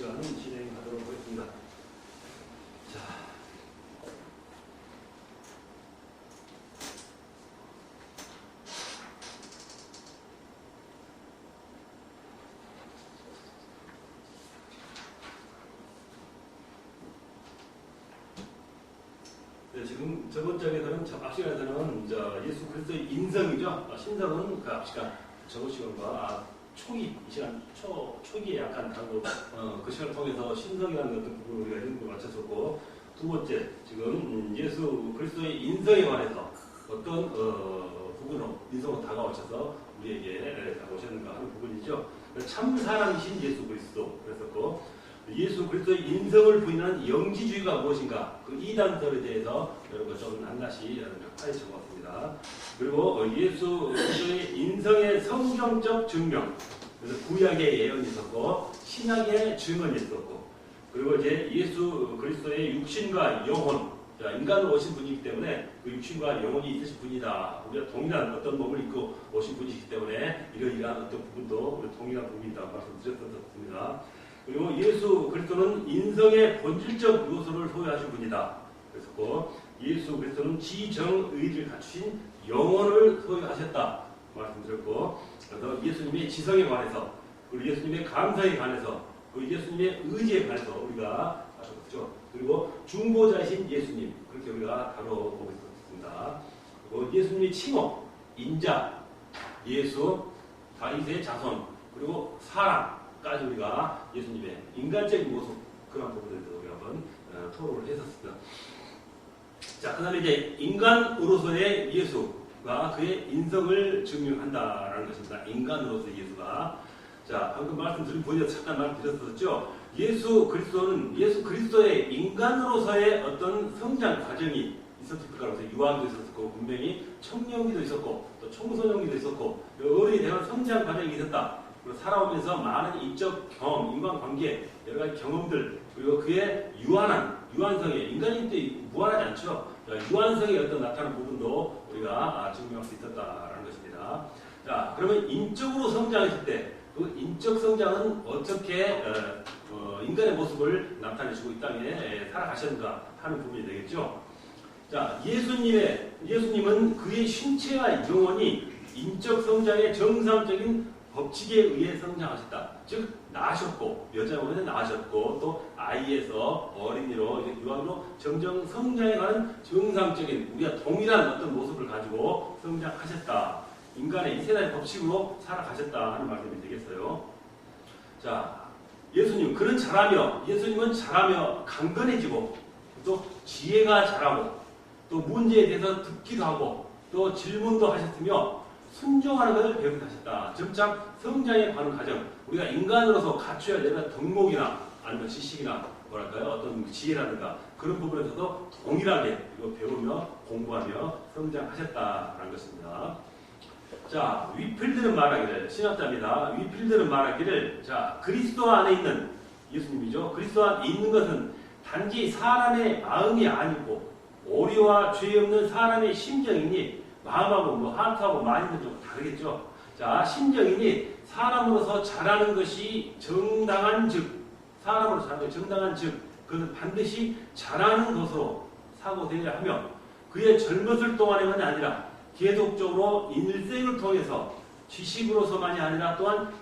시간 진행하도록 하겠습니다. 자, 네, 지금 저번 장에서는 앞 시간에서는 예수 그리스도의 인성이죠. 신성은 그 앞 시간 저번 시간과 초기, 이 시간 초기에 약간 다르고 그 시간을 통해서 신성이라는 어떤 부분을 우리가 이름을 맞췄었고, 두 번째 지금 예수 그리스도의 인성에 관해서 어떤 부분으로 인성으로 다가오셔서 우리에게 다가오셨는가 하는 부분이죠. 참 사람이신 예수 그리스도 그랬었고, 예수 그리스도의 인성을 부인하는 영지주의가 무엇인가, 그 이단설에 대해서 여러분 좀 낱낱이 파헤쳐봤습니다. 그리고 예수 그리스도의 인성의 성경적 증명, 그래서 구약의 예언이 있었고 신약의 증언이 있었고, 그리고 이제 예수 그리스도의 육신과 영혼, 인간으로 오신 분이기 때문에 그 육신과 영혼이 있으신 분이다. 우리가 동일한 어떤 몸을 입고 오신 분이기 때문에 이러이러한 어떤 부분도 우리 동일한 부분이다 말씀드렸었습니다. 그리고 예수 그리스도는 인성의 본질적 요소를 소유하신 분이다. 그랬었고, 예수 그리스도는 지정의를 갖추신 영혼을 소유하셨다 말씀드렸고, 그래서 예수님의 지성에 관해서, 그리고 예수님의 감사에 관해서, 그리고 예수님의 의지에 관해서 우리가 다뤘죠. 그리고 중보자이신 예수님, 그렇게 우리가 다뤄보고 있었습니다. 그리고 예수님의 칭호, 인자, 예수, 다윗의 자손, 그리고 사랑까지 우리가 예수님의 인간적인 모습, 그런 부분에 대해서 우리가 한번 토론을 했었습니다. 자, 그 다음에 이제 인간으로서의 예수가 그의 인성을 증명한다라는 것입니다. 인간으로서의 예수가. 자, 방금 말씀드린 분이 잠깐 말씀드렸었죠. 예수 그리스도의 인간으로서의 어떤 성장 과정이 있었을 거라서 유아기도 있었고, 분명히 청년기도 있었고, 또 청소년기도 있었고, 어른이 되면 성장 과정이 있었다. 그리고 살아오면서 많은 인적 경험, 인간관계, 여러 가지 경험들, 그리고 그의 유한성에, 인간이 때 무한하지 않죠. 유한성의 어떤 나타나는 부분도 우리가 증명할 수 있었다라는 것입니다. 자, 그러면 인적으로 성장했을 때, 그 인적 성장은 어떻게 인간의 모습을 나타내시고 이 땅에 살아가셨는가 하는 부분이 되겠죠. 자, 예수님은 그의 신체와 영혼이 인적 성장의 정상적인 법칙에 의해 성장하셨다. 즉, 낳으셨고, 여자분은 낳으셨고, 또 아이에서 어린이로, 유아로 점점 성장해가는 정상적인, 우리가 동일한 어떤 모습을 가지고 성장하셨다. 인간의 이 세상의 법칙으로 살아가셨다 하는 말씀이 되겠어요. 자, 예수님은 잘하며 강건해지고, 또 지혜가 자라고, 또 문제에 대해서 듣기도 하고, 또 질문도 하셨으며, 순종하는 것을 배우셨다. 점차 성장에 가는 과정, 우리가 인간으로서 갖춰야 되는 덕목이나 아니면 지식이나 어떤 지혜라든가 그런 부분에서도 동일하게 이거 배우며 공부하며 성장하셨다라는 것입니다. 자, 위필드는 말하기를, 신학자입니다. 위필드는 말하기를, 자, 그리스도 안에 있는 예수님이죠. 그리스도 안에 있는 것은 단지 사람의 마음이 아니고 오류와 죄 없는 사람의 심정이니, 마음하고 하트하고 마인드는 좀 다르겠죠. 자, 심정이니 사람으로서 잘하는 것이 정당한 즉, 그것은 반드시 잘하는 것으로 사고되어야 하며, 그의 젊었을 동안에만이 아니라 계속적으로 일생을 통해서 지식으로서만이 아니라 또한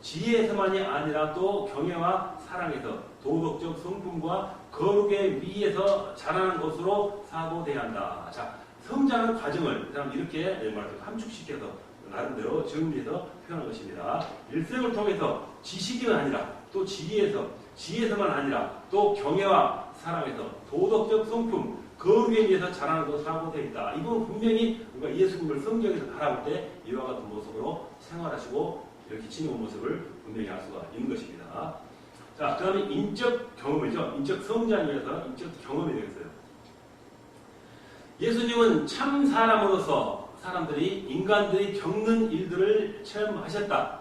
지혜에서만이 아니라 또 경애와 사랑에서 도덕적 성품과 거룩의 미에서 자라는 것으로 사고돼야 한다. 자, 성장하는 과정을 이렇게 함축시켜서 나름대로 정리해서 표현한 것입니다. 일생을 통해서 지식이 아니라 또 지혜에서만 아니라 또 경애와 사랑에서 도덕적 성품, 거룩에 의해서 자라는 것으로 사고되어 있다. 이건 분명히 우리가 예수님을 성경에서 바라볼 때 이와 같은 모습으로 생활하시고 이렇게 지내온 모습을 분명히 알 수가 있는 것입니다. 자, 그 다음에 인적 경험이죠. 인적 성장이라서 인적 경험이 되겠어요. 예수님은 참 사람으로서 인간들이 겪는 일들을 체험하셨다.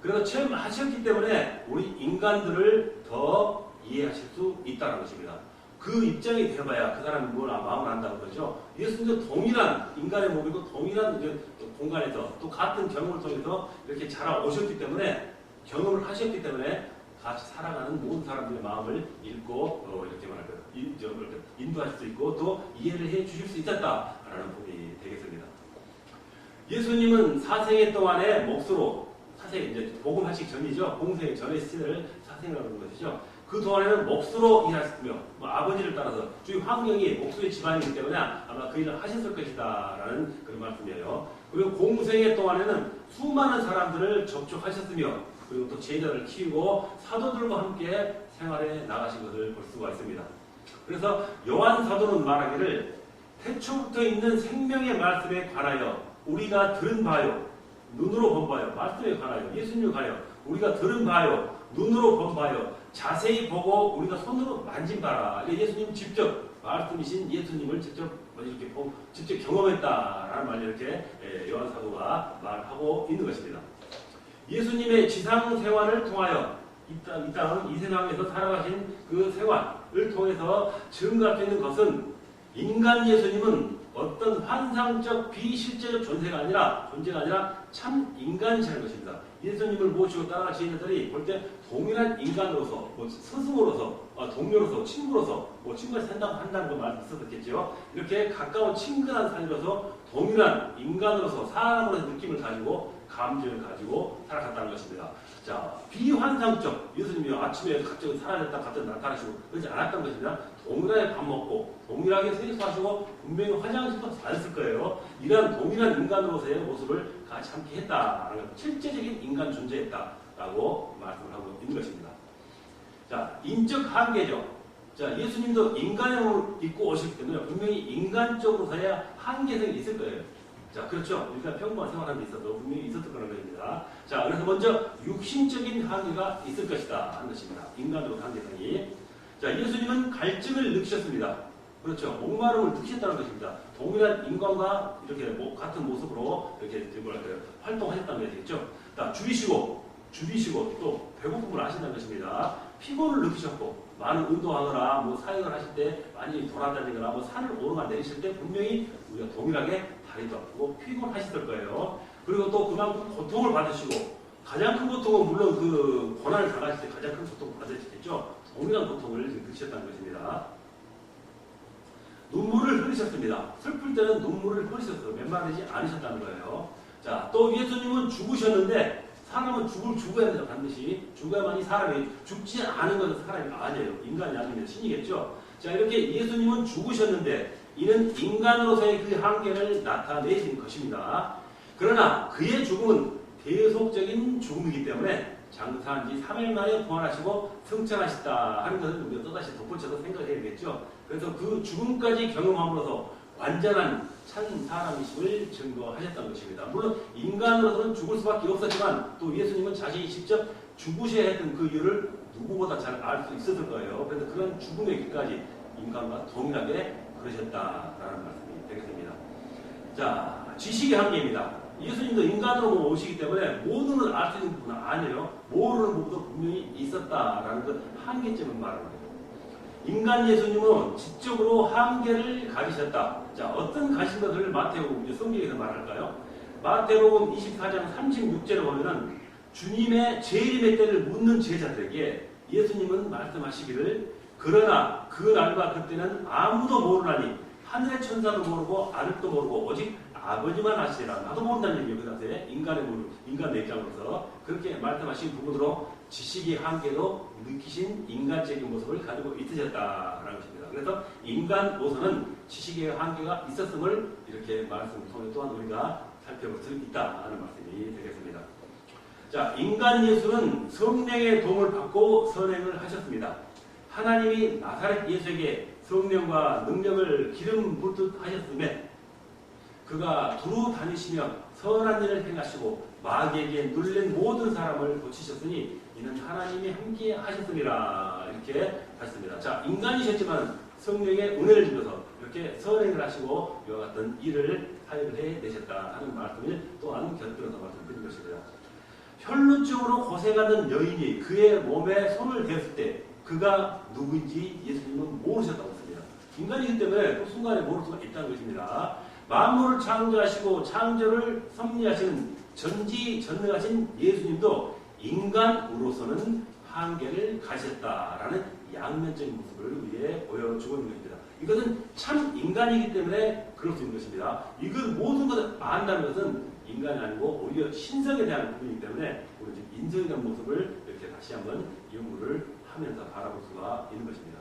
그래서 체험하셨기 때문에 우리 인간들을 더 이해하실 수 있다는 것입니다. 그 입장이 되어봐야 그 사람이 뭘 마음을 안다는 거죠. 예수님도 동일한 인간의 몸이고 동일한 공간에서 또 같은 경험을 통해서 이렇게 자라오셨기 때문에, 경험을 하셨기 때문에 같이 살아가는 모든 사람들의 마음을 읽고 이렇게 말할까요? 인도하실 수 있고 또 이해를 해 주실 수 있었다라는 부분이 되겠습니다. 예수님은 사생 동안의 몫으로 사생 이제 복음하시기 전이죠. 공생 전의 시대를 사생이라고 하는 것이죠. 그 동안에는 몫으로 일하셨으며 아버지를 따라서 주위 환경이 목수의 집안이기 때문에 아마 그 일을 하셨을 것이다라는 그런 말씀이에요. 그리고 공생의 동안에는 수많은 사람들을 접촉하셨으며 그리고 또 제자를 키우고 사도들과 함께 생활해 나가신 것을 볼 수가 있습니다. 그래서 요한 사도는 말하기를 태초부터 있는 생명의 말씀에 관하여 우리가 들은 바요 눈으로 본 바요 말씀에 관하여 예수님에 관하여 우리가 들은 바요 눈으로 본 바요 자세히 보고 우리가 손으로 만진 바라. 예수님 직접 말씀이신 예수님을 직접 이렇게 보고 직접 경험했다라는 말을 이렇게 요한 사도가 말하고 있는 것입니다. 예수님의 지상 생활을 통하여 이 세상에서 살아가신 그 생활을 통해서 증거할 수 있는 것은 인간 예수님은 어떤 환상적 비실제적 존재가 아니라 참 인간이라는 것입니다. 예수님을 모시고 따라간 지인들이 볼 때 동일한 인간으로서, 스승으로서, 동료로서, 친구로서, 친구가 한다는 그 말도 있었겠죠. 이렇게 가까운 친근한 사이로서 동일한 인간으로서 사람으로서 느낌을 가지고 감정을 가지고 살아갔다는 것입니다. 자, 비환상적 예수님이 아침에 갑자기 사라졌다 갑자기 나타나시고 그러지 않았던 것입니다. 동일하게 밥 먹고 동일하게 세수하시고 분명히 화장실도 다녔을 거예요. 이러한 동일한 인간으로서의 모습을 같이 함께 했다라는 실제적인 인간 존재였다라고 말씀을 하고 있는 것입니다. 자, 인적 한계죠. 자, 예수님도 인간의 몸을 입고 오셨기 때문에 분명히 인간적으로서의 한계성이 있을 거예요. 자, 그렇죠. 일단 평범한 생활하는 데 있어도 분명히 있었을 거라는 것입니다. 자, 그래서 먼저 육신적인 한계가 있을 것이다 하는 것입니다. 인간으로 한계성이. 자, 예수님은 갈증을 느끼셨습니다. 그렇죠. 목마름을 느끼셨다는 것입니다. 동일한 인간과 이렇게 같은 모습으로 이렇게 뭐랄까요 활동하셨다는 것이겠죠. 자, 줄이시고 또 배고픔을 아신다는 것입니다. 피곤을 느끼셨고 많은 운동하거나 사역을 하실 때 많이 돌아다니거나 산을 오르막 내리실 때 분명히 우리가 동일하게 다리도 아프고 피곤하셨을 거예요. 그리고 또 그만큼 고통을 받으시고 가장 큰 고통은 물론 그 고난을 당하실 때 가장 큰 고통을 받으셨겠죠. 동일한 고통을 느끼셨다는 것입니다. 눈물을 흘리셨습니다. 슬플 때는 눈물을 흘리셨어요. 웬만하지 않으셨다는 거예요. 자, 또 예수님은 죽으셨는데 사람은 죽어야 돼요. 반드시 죽어야만이 사람이 죽지 않은 것은 사람이 아니에요. 인간이 아니면 신이겠죠. 자, 이렇게 예수님은 죽으셨는데 이는 인간으로서의 그 한계를 나타내신 것입니다. 그러나 그의 죽음은 계속적인 죽음이기 때문에 장사한 지 3일 만에 부활하시고 승천하셨다 하는 것을 우리가 또다시 덧붙여서 생각해야 되겠죠. 그래서 그 죽음까지 경험함으로써 완전한 참 사람이심을 증거하셨다는 것입니다. 물론 인간으로서는 죽을 수밖에 없었지만 또 예수님은 자신이 직접 죽으셔야 했던 그 이유를 누구보다 잘 알 수 있었을 거예요. 그래서 그런 죽음의 길까지 인간과 동일하게 그러셨다라는 말씀이 되겠습니다. 자, 지식의 한계입니다. 예수님도 인간으로 오시기 때문에 모든 걸 알 수 있는 부분은 아니에요. 모르는 부분도 분명히 있었다라는 그 한계점을 말하는 거예요. 인간 예수님은 지적으로 한계를 가지셨다. 자, 어떤 가신 것을 마태복음 성경에서 말할까요? 마태복음 24장 36절에 보면은 주님의 재림의 때를 묻는 제자들에게 예수님은 말씀하시기를 그러나 그 날과 그때는 아무도 모르나니 하늘의 천사도 모르고 아들도 모르고 오직 아버지만 아시리라. 나도 모른다는 얘기예요. 그 당시에 인간의 입장으로서 그렇게 말씀하신 부분으로 지식의 한계도 느끼신 인간적인 모습을 가지고 있으셨다라는 것입니다. 그래서 인간으로서는 지식의 한계가 있었음을 이렇게 말씀을 통해 또한 우리가 살펴볼 수 있다 하는 말씀이 되겠습니다. 자, 인간 예수는 성령의 도움을 받고 선행을 하셨습니다. 하나님이 나사렛 예수에게 성령과 능력을 기름 붓듯 하셨음에 그가 두루 다니시며 선한 일을 행하시고 마귀에게 눌린 모든 사람을 고치셨으니 이는 하나님이 함께 하셨음이라 이렇게 하셨습니다. 자, 인간이셨지만 성령의 은혜를 주셔서 이렇게 선행을 하시고 이와 같은 일을 사역을 해내셨다 하는 말씀을 또한 곁들여서 말씀드린 것입니다. 혈루증으로 고생하는 여인이 그의 몸에 손을 대었을 때 그가 누구인지 예수님은 모르셨다고 했습니다. 인간이기 때문에 그 순간에 모를 수가 있다는 것입니다. 만물을 창조하시고 창조를 섭리하시는 전지전능하신 예수님도 인간으로서는 한계를 가졌다라는 양면적인 모습을 우리에게 보여주고 있는 것입니다. 이것은 참 인간이기 때문에 그럴 수 있는 것입니다. 이것 모든 것을 안다는 것은 인간이 아니고 오히려 신성에 대한 부분이기 때문에 우리 지금 인성이라는 모습을 이렇게 다시 한번 연구를 하면서 바라볼 수가 있는 것입니다.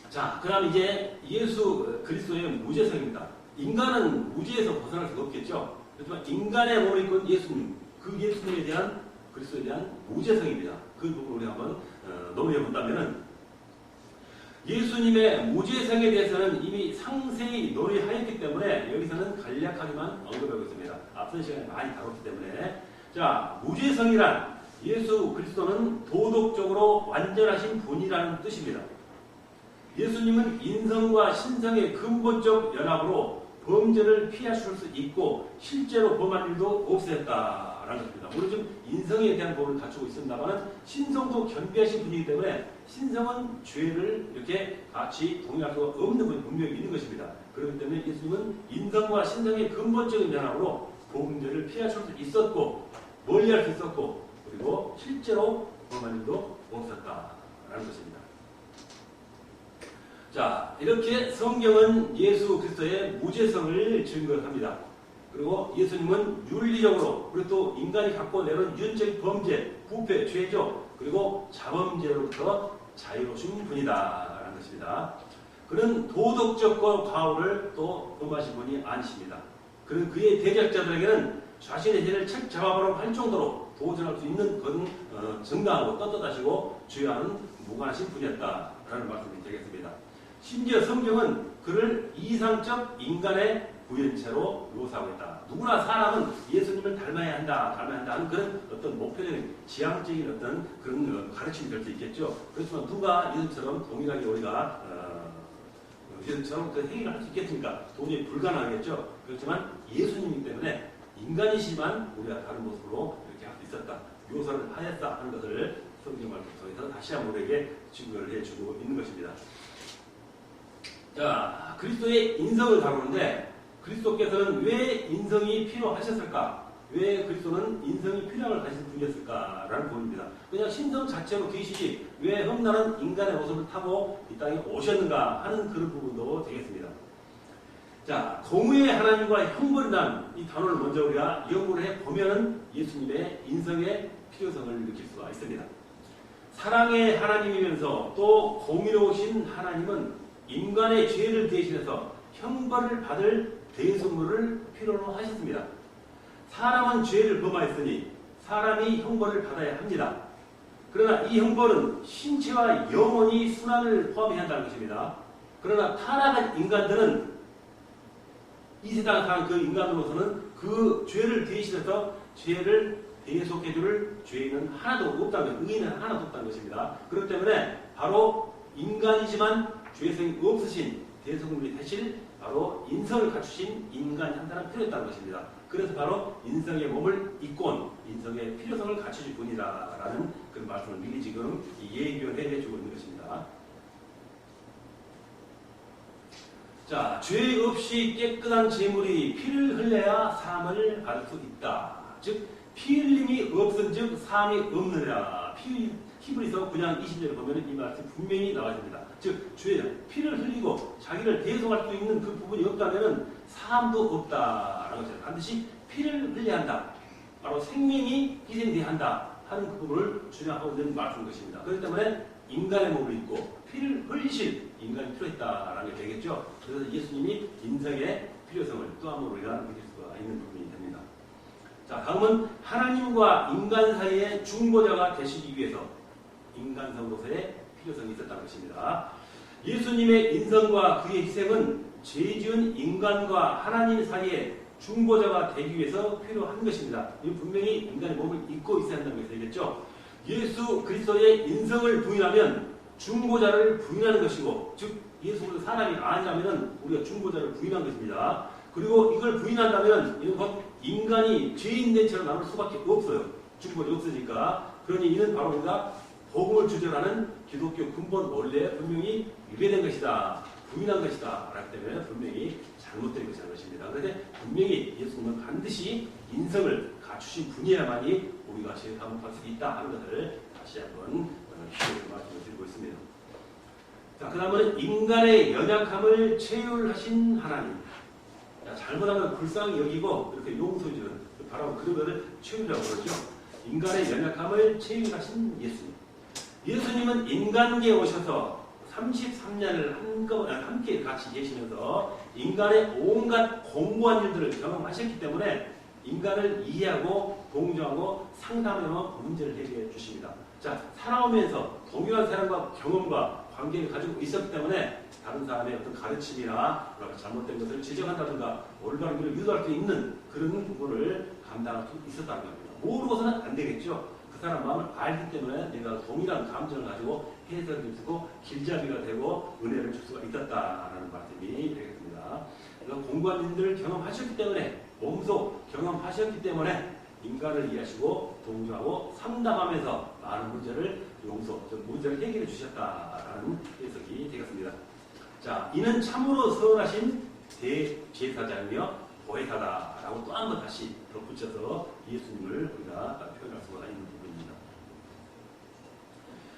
자, 그다음 이제 예수 그리스도의 무죄성입니다. 인간은 무죄에서 벗어날 수가 없겠죠. 그렇지만 인간의 몸을 입고 예수님, 그 예수님에 대한 그리스도에 대한 무죄성입니다. 그 부분을 우리 한번 논의해 본다면은 예수님의 무죄성에 대해서는 이미 상세히 논의하였기 때문에 여기서는 간략하게만 언급하고 있습니다. 앞선 시간에 많이 다뤘기 때문에 자, 무죄성이란 예수 그리스도는 도덕적으로 완전하신 분이라는 뜻입니다. 예수님은 인성과 신성의 근본적 연합으로 범죄를 피하실 수 있고 실제로 범한 일도 없었다라는 것입니다. 물론 좀 인성에 대한 법을 갖추고 있습니다만 신성도 겸비하신 분이기 때문에 신성은 죄를 이렇게 같이 동의할 수가 없는 분이 분명히 있는 것입니다. 그렇기 때문에 예수님은 인성과 신성의 근본적인 연합으로 범죄를 피하실 수 있었고 멀리할 수 있었고 그리고 실제로 범한 일도 없었다라는 것입니다. 자, 이렇게 성경은 예수 그리스도의 무죄성을 증거합니다. 그리고 예수님은 윤리적으로 그리고 또 인간이 갖고 내놓은 윤적인 범죄, 부패, 죄죠. 그리고 자범죄로부터 자유로우신 분이다라는 것입니다. 그는 도덕적 과오를 또 범하신 분이 아니십니다. 그는 그의 대적자들에게는 자신의 죄를 착 잡아보라고 할 정도로 도전할 수 있는 그런 정당하고 떳떳하시고 주의하는 무관하신 분이었다라는 말씀이 되겠습니다. 심지어 성경은 그를 이상적 인간의 구현체로 묘사하고 있다. 누구나 사람은 예수님을 닮아야 한다 하는 그런 어떤 목표적인 지향적인 어떤 그런 가르침이 될 수 있겠죠. 그렇지만 누가 예수처럼 동일하게 우리가 예수처럼 그 행위를 할 수 있겠습니까? 도저히 불가능하겠죠. 그렇지만 예수님이기 때문에 인간이시지만 우리가 다른 모습으로 이렇게 할 수 있었다. 묘사를 하였다 하는 것을 성경 말씀 통해서 다시 한번 우리에게 증거를 해주고 있는 것입니다. 자, 그리스도의 인성을 다루는데 그리스도께서는 왜 인성이 필요하셨을까? 왜 그리스도는 인성이 필요함을 가진 분이었을까라는 부분입니다. 그냥 신성 자체로 계시지 왜 험난한 인간의 모습을 타고 이 땅에 오셨는가 하는 그런 부분도 되겠습니다. 자, 공의의 하나님과 형벌이란 이 단어를 먼저 우리가 연구를 해보면은 예수님의 인성의 필요성을 느낄 수가 있습니다. 사랑의 하나님이면서 또 공의로우신 하나님은 인간의 죄를 대신해서 형벌을 받을 대속물을 필요로 하셨습니다. 사람은 죄를 범하였으니 사람이 형벌을 받아야 합니다. 그러나 이 형벌은 신체와 영혼이 순환을 포함해야 한다는 것입니다. 그러나 타락한 인간들은 이 세상에 사는 그 인간으로서는 그 죄를 대신해서 죄를 대속해줄 죄인은 하나도 없다는 것, 의인은 하나도 없다는 것입니다. 그렇기 때문에 바로 인간이지만 죄성이 없으신 대속물이 되실 바로 인성을 갖추신 인간 한 사람 필요했다는 것입니다. 그래서 바로 인성의 몸을 입고 온 인성의 필요성을 갖추실 분이다라는 그런 말씀을 미리 지금 예견해 주고 있는 것입니다. 자, 죄 없이 깨끗한 제물이 피를 흘려야 사함을 받을 수 있다. 즉, 피 흘림이 없은즉 사함이 없느니라. 히브리서 9장 20절에 보면 이 말씀이 분명히 나와 있습니다. 즉, 피를 흘리고 자기를 대속할 수 있는 그 부분이 없다면 사함도 없다라는 것이죠. 반드시 피를 흘려야 한다. 바로 생명이 희생돼야 한다 하는 그 부분을 주장하고 있는 말씀인 것입니다. 그렇기 때문에 인간의 몸을 입고 피를 흘리실 인간이 필요했다라는 게 되겠죠. 그래서 예수님이 인성의 필요성을 또 한 번 우리가 느낄 수가 있는 부분이 됩니다. 자, 다음은 하나님과 인간 사이의 중보자가 되시기 위해서 인간성으로서의 필요성이 있었다는 것입니다. 예수님의 인성과 그의 희생은 죄 지은 인간과 하나님 사이에 중보자가 되기 위해서 필요한 것입니다. 이 분명히 인간의 몸을 입고 있어야 한다는 것이 되겠죠. 예수 그리스도의 인성을 부인하면 중보자를 부인하는 것이고, 즉 예수는 사람이 아니라면 우리가 중보자를 부인한 것입니다. 그리고 이걸 부인한다면 이는 곧 인간이 죄인된 채로 남을 수밖에 없어요. 중보자 없으니까. 그러니 이는 바로 우리가 복음을 주장하는 기독교 근본 원리에 분명히 위배된 것이다. 부인한 것이다. 라기 때문에 분명히 잘못된 것이라는 것입니다. 그런데 분명히 예수님은 반드시 인성을 갖추신 분이야만이 우리가 죄 감옥할 수 있다 하는 것을 다시 다시 한번 말씀을 드리고 있습니다. 자, 그 다음은 인간의 연약함을 체휼하신 하나님. 자, 잘못하면 불쌍히 여기고 이렇게 용서해 주는 바로 그런 체휼이라고 그러죠. 인간의 연약함을 체휼하신 예수님. 예수님은 인간계에 오셔서 33년을 함께 같이 계시면서 인간의 온갖 공고한 일들을 경험하셨기 때문에 인간을 이해하고 동조하고 상담하며 문제를 해결해 주십니다. 자, 살아오면서 동일한 사람과 경험과 관계를 가지고 있었기 때문에 다른 사람의 어떤 가르침이나 잘못된 것을 지적한다든가 올바른 길을 유도할 수 있는 그런 부분을 감당할 수 있었다는 겁니다. 모르고서는 안 되겠죠. 그 사람 마음을 알기 때문에 내가 동일한 감정을 가지고 해석을 주고 길잡이가 되고 은혜를 줄 수가 있었다라는 말씀이 되겠습니다. 공고한 일들을 경험하셨기 때문에 몸소 경험하셨기 때문에 인간을 이해하시고 동조하고 상담하면서 많은 문제를 문제를 해결해 주셨다라는 해석이 되겠습니다. 자, 이는 참으로 선하신 대제사장이며 보혜사다라고 또 한 번 다시 덧붙여서 예수님을 우리가 표현할 수가 있는 부분입니다.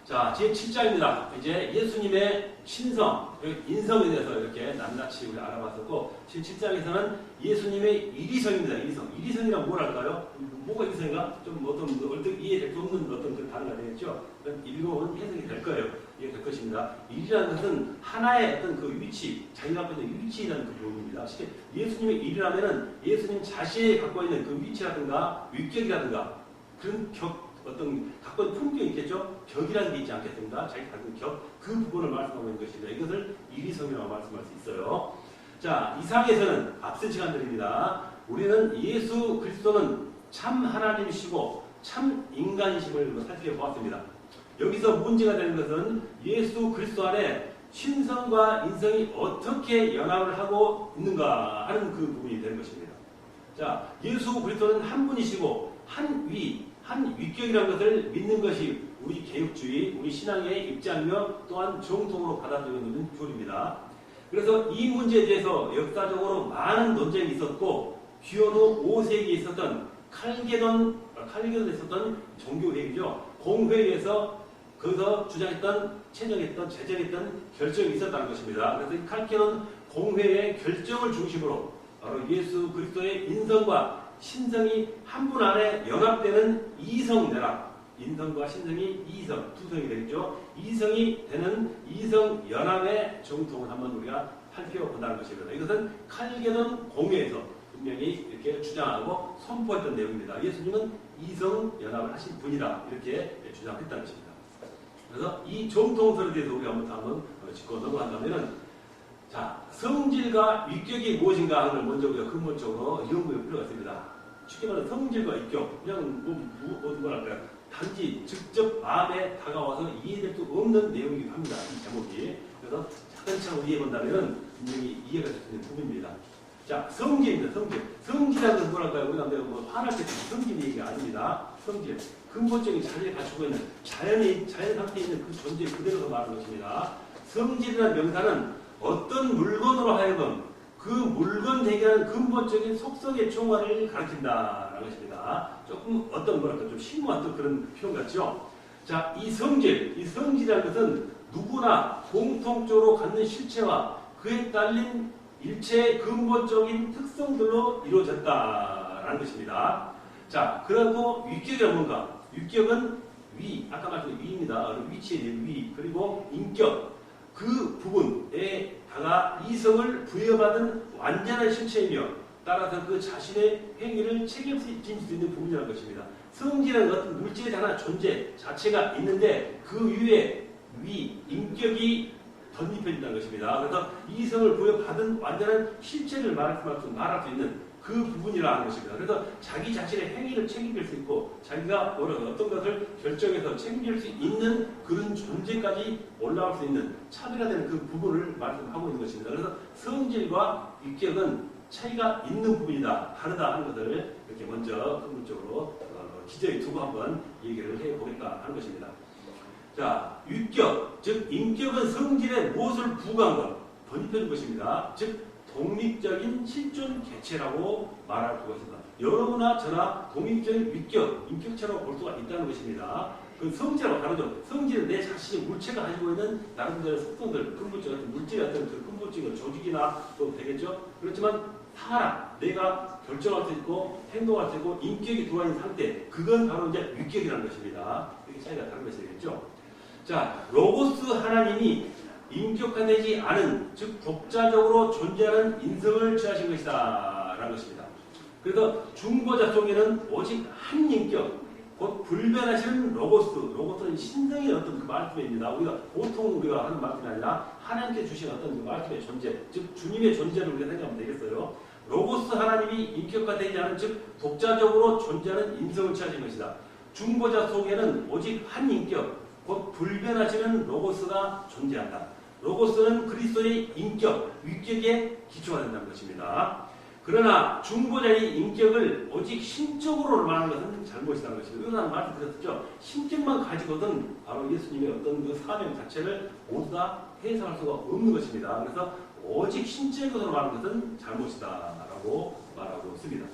자, 제7장입니다. 이제 예수님의 신성, 인성에 대해서 이렇게 낱낱이 우리 알아봤었고, 제7장에서는 예수님의 이리성입니다. 이리성이란 뭘 할까요? 뭐가 이리성인가? 좀 어떤 이해될 수 없는 어떤 그 단어가 되겠죠? 읽어보면 해석이 될 거예요. 이해될 것입니다. 일이라는 것은 하나의 어떤 그 위치, 자기가 갖고 있는 위치라는 그 부분입니다. 예수님의 일이라면은 예수님 자신이 갖고 있는 그 위치라든가 위격이라든가 그런 어떤 갖고 있는 품격이 있겠죠? 격이라는 게 있지 않겠습니까? 자기 갖고 있는 격, 그 부분을 말씀하고 있는 것입니다. 이것을 이리성이라고 말씀할 수 있어요. 자, 이상에서는 앞선 시간들입니다. 우리는 예수 그리스도는 참 하나님이시고 참 인간이심을 살펴보았습니다. 여기서 문제가 되는 것은 예수 그리스도 안에 신성과 인성이 어떻게 연합을 하고 있는가 하는 그 부분이 되는 것입니다. 자, 예수 그리스도는 한 분이시고 한 위격이라는 것을 믿는 것이 우리 개혁주의, 우리 신앙의 입장이며 또한 정통으로 받아들이고 있는 교리입니다. 그래서 이 문제에 대해서 역사적으로 많은 논쟁이 있었고 기원후 5세기에 있었던 칼게돈에 있었던 종교회의죠. 공회의에서 거기서 주장했던, 제정했던 결정이 있었다는 것입니다. 그래서 이 칼게돈 공회의 결정을 중심으로 바로 예수 그리스도의 인성과 신성이 한 분 안에 연합되는 이성연합, 인성과 신성이 두 성이 되겠죠. 이성이 되는 이성연합의 정통을 한번 우리가 살펴본다는 것입니다. 이것은 칼게돈 공회에서 분명히 이렇게 주장하고 선포했던 내용입니다. 예수님은 이성연합을 하신 분이다, 이렇게 주장했다는 것입니다. 그래서 이 정통설에 대해서 우리가 한번 짚고 넘어간다면은, 자, 성질과 위격이 무엇인가 하는 걸 먼저 우리가 근본적으로 연구해 볼 필요가 있습니다. 쉽게 말해 성질과 위격, 그냥 뭐랄까요, 단지 직접 마음에 다가와서 이해될 수 없는 내용이기도 합니다. 이 제목이. 그래서 차근차근 이해해 본다면 분명히 이해가 될 수 있는 부분입니다. 자, 성질입니다. 성질이라는 건 뭐랄까요? 우리가 화날 때 성질 얘기가 아닙니다. 성질. 근본적인 자리를 갖추고 있는 자연 상태에 있는 그 존재 그대로서 말하는 것입니다. 성질이라는 명사는 어떤 물건으로 하여금 그 물건 대개하는 근본적인 속성의 종화를 가리킨다라는 것입니다. 조금 좀 심오한 또 그런 표현 같죠? 자, 이 성질이라는 것은 누구나 공통적으로 갖는 실체와 그에 딸린 일체의 근본적인 특성들로 이루어졌다라는 것입니다. 자, 그리고 위격이란 뭔가? 위격은 아까 말씀드린 위입니다. 위치에 대한 위, 그리고 인격, 그 부분에 다가 이성을 부여받은 완전한 실체이며 따라서 그 자신의 행위를 책임질 수 있는 부분이라는 것입니다. 성질은 어떤 물질의 하나 존재 자체가 있는데 그 위에 인격이 덧입혀진다는 것입니다. 그래서 이성을 부여받은 완전한 실체를 말할 수 있는 그 부분이라는 것입니다. 그래서 자기 자신의 행위를 책임질 수 있고 자기가 어떤 것을 결정해서 책임질 수 있는 그런 존재까지 올라올 수 있는 차별화되는 그 부분을 말씀하고 있는 것입니다. 그래서 성질과 위격은 차이가 있는 부분이다, 다르다 하는 것을 이렇게 먼저 근본적으로 기저에 두고 한번 얘기를 해보겠다 하는 것입니다. 자, 위격, 즉 인격은 성질에 무엇을 부과한 것, 덧입혀진 것입니다. 즉 독립적인 실존 개체라고 말할 수가 있습니다. 여러분나 저나 독립적인 인격체라고 볼 수가 있다는 것입니다. 그 성질하고 다르죠. 성질은 내 자신이 물체가 가지고 있는 나름대로 속성들, 근본적 같은 물질 같은 그 근본적인 조직이나 또 되겠죠. 그렇지만 사람, 내가 결정할 수 있고 행동할 수 있고 인격이 들어와 있는 상태, 그건 바로 이제 유격이라는 것입니다. 이게 차이가 다른 것이 되겠죠. 자, 로고스 하나님이 인격화되지 않은, 즉 독자적으로 존재하는 인성을 취하신 것이다 라는 것입니다. 그래서 중보자 속에는 오직 한 인격, 곧 불변하시는 로고스는 신성의 어떤 그 말씀입니다. 우리가 보통 우리가 하는 말씀이 아니라 하나님께 주신 어떤 그 말씀의 존재, 즉 주님의 존재를 우리가 생각하면 되겠어요. 로고스 하나님이 인격화되지 않은, 즉 독자적으로 존재하는 인성을 취하신 것이다. 중보자 속에는 오직 한 인격, 곧 불변하시는 로고스가 존재한다. 로고스는 그리스도의 인격, 위격에 기초가 된다는 것입니다. 그러나 중보자의 인격을 오직 신적으로 말하는 것은 잘못이라는 것입니다. 이런 말씀드렸죠. 신격만 가지고는 바로 예수님의 어떤 그 사명 자체를 모두 다 해석할 수가 없는 것입니다. 그래서 오직 신적으로 말하는 것은 잘못이다라고 말하고 있습니다.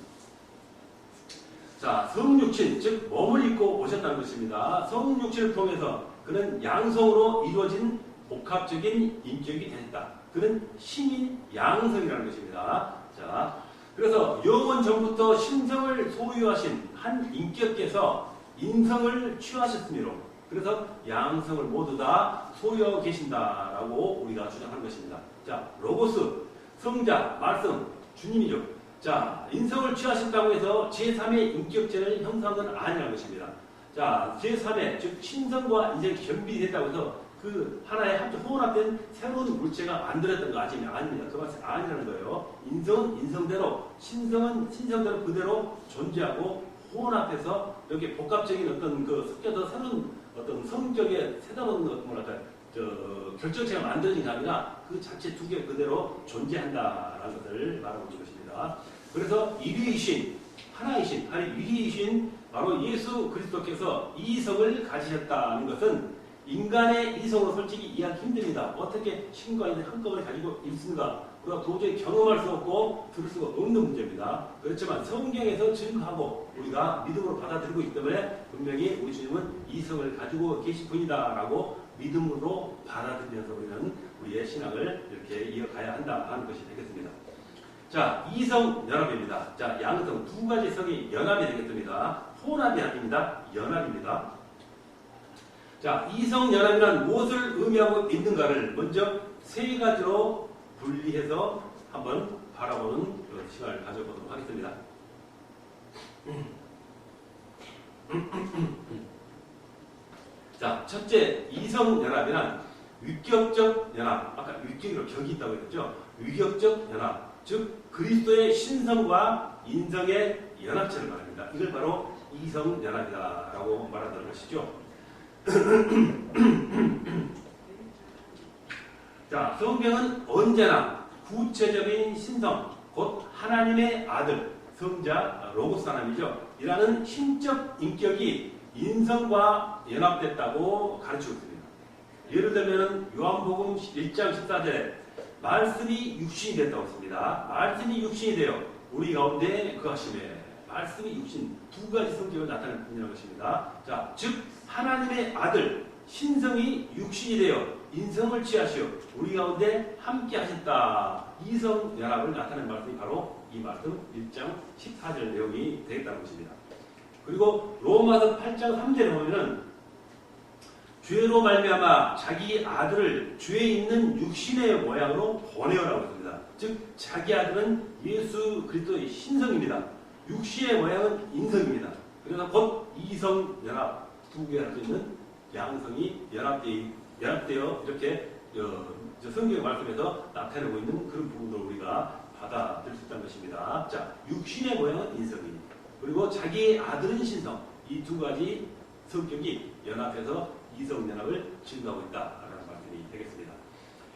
자, 성육신, 즉 몸을 입고 오셨다는 것입니다. 성육신을 통해서 그는 양성으로 이루어진 복합적인 인격이 됐다. 그는 신인 양성이라는 것입니다. 자, 그래서 영원 전부터 신성을 소유하신 한 인격께서 인성을 취하셨으므로, 그래서 양성을 모두 다 소유하고 계신다라고 우리가 주장하는 것입니다. 자, 로고스, 성자, 말씀, 주님이죠. 자, 인성을 취하셨다고 해서 제3의 인격체를 형성한 건 아니라는 것입니다. 자, 제3의, 즉 신성과 인성이 겸비됐다고 해서 그 하나의 혼합된 새로운 물체가 만들었던 거 아닙니다. 그 말은 아니라는 거예요. 인성은 인성대로, 신성은 신성대로 그대로 존재하고 혼합해서 이렇게 복합적인 어떤 그 섞여서 새로운 어떤 성격의 새로운 뭐랄까 결정체가 만들어진 게 아니라 그 자체 두 개 그대로 존재한다라는 것을 말하고 있는 것입니다. 그래서 일위이신, 하나이신, 아니 일위이신 바로 예수 그리스도께서 이성을 가지셨다는 것은 인간의 이성으로 솔직히 이해하기 힘듭니다. 어떻게 신과 인을 한꺼번에 가지고 있습니까? 우리가 도저히 경험할 수 없고 들을 수가 없는 문제입니다. 그렇지만 성경에서 증거하고 우리가 믿음으로 받아들이고 있기 때문에 분명히 우리 주님은 이성을 가지고 계신 분이다라고 믿음으로 받아들이면서 우리는 우리의 신앙을 이렇게 이어가야 한다 하는 것이 되겠습니다. 자, 이성 연합입니다. 자, 양성 두 가지 성이 연합이 되겠습니다. 혼합이 아닙니다. 연합입니다. 자, 이성 연합이란 무엇을 의미하고 있는가를 먼저 세 가지로 분리해서 한번 바라보는 시간을 가져보도록 하겠습니다. 자, 첫째, 이성 연합이란 위격적 연합. 아까 위격으로 격이 있다고 했죠. 위격적 연합. 즉, 그리스도의 신성과 인성의 연합체를 말합니다. 이걸 바로 이성 연합이다라고 말하는 것이죠. 자, 성경은 언제나 구체적인 신성, 곧 하나님의 아들, 성자, 로고스 하나님이죠. 이라는 신적 인격이 인성과 연합됐다고 가르치고 있습니다. 예를 들면 요한복음 1장 14절에 말씀이 육신이 됐다고 했습니다. 말씀이 육신이 되어 우리 가운데 거하심에, 말씀이 육신, 두 가지 성격을 나타내는 분이라는 것입니다. 자, 즉 하나님의 아들 신성이 육신이 되어 인성을 취하시어 우리 가운데 함께 하셨다. 이성 연합을 나타내는 말씀이 바로 이 말씀 1장 14절 내용이 되겠다는 것입니다. 그리고 로마서 8장 3절에 보면은 죄로 말미암아 자기 아들을 죄 있는 육신의 모양으로 보내어라고 했습니다. 즉 자기 아들은 예수 그리스도의 신성입니다. 육신의 모양은 인성입니다. 그래서 곧 이성 연합 두 개 할 수 있는 양성이 연합되어 이렇게 성경의 말씀에서 나타내고 있는 그런 부분을 우리가 받아들일 수 있다는 것입니다. 자, 육신의 모양은 인성이, 그리고 자기의 아들은 신성, 이 두 가지 성격이 연합해서 이성 연합을 증거하고 있다라는 말씀이 되겠습니다.